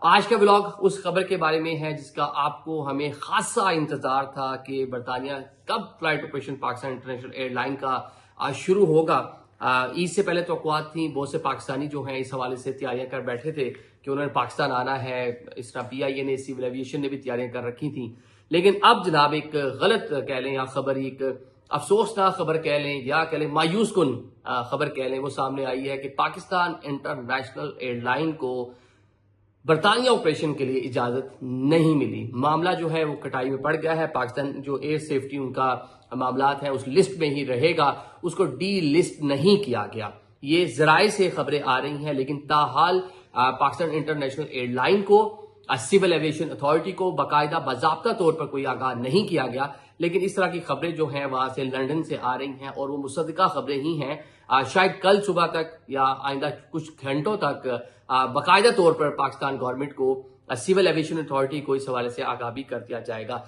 آج کا ولاگ اس خبر کے بارے میں ہے جس کا آپ کو ہمیں خاصا انتظار تھا کہ برطانیہ کب flight operation Pakistan international air line کا شروع ہوگا۔ عید سے پہلے توقعات تھیں، بہت سے پاکستانی جو ہیں اس حوالے سے تیاریاں کر بیٹھے تھے کہ انہوں نے پاکستان آنا ہے۔ اس طرح PIA نے، سول ایویشن نے بھی تیاریاں کر رکھی تھیں، لیکن اب جناب ایک غلط کہہ لیں یا خبر، ایک افسوسناک خبر کہہ لیں یا کہہ لیں مایوس کن خبر کہہ لیں، وہ سامنے آئی ہے کہ پاکستان انٹرنیشنل ایئر لائن کو برطانیہ آپریشن کے لیے اجازت نہیں ملی۔ معاملہ جو ہے وہ کٹائی میں پڑ گیا ہے۔ پاکستان جو ایئر سیفٹی ان کا معاملات ہیں اس لسٹ میں ہی رہے گا، اس کو ڈی لسٹ نہیں کیا گیا۔ یہ ذرائع سے خبریں آ رہی ہیں، لیکن تاحال پاکستان انٹرنیشنل ایئر لائن کو، سول ایویشن اتھارٹی کو باقاعدہ باضابطہ طور پر کوئی آگاہ نہیں کیا گیا۔ لیکن اس طرح کی خبریں جو ہیں وہاں سے لندن سے آ رہی ہیں اور وہ مصدقہ خبریں ہی ہیں۔ شاید کل صبح تک یا آئندہ کچھ گھنٹوں تک باقاعدہ طور پر پاکستان گورنمنٹ کو، سول ایویشن اتھارٹی کو اس حوالے سے آگاہ بھی کر دیا جائے گا۔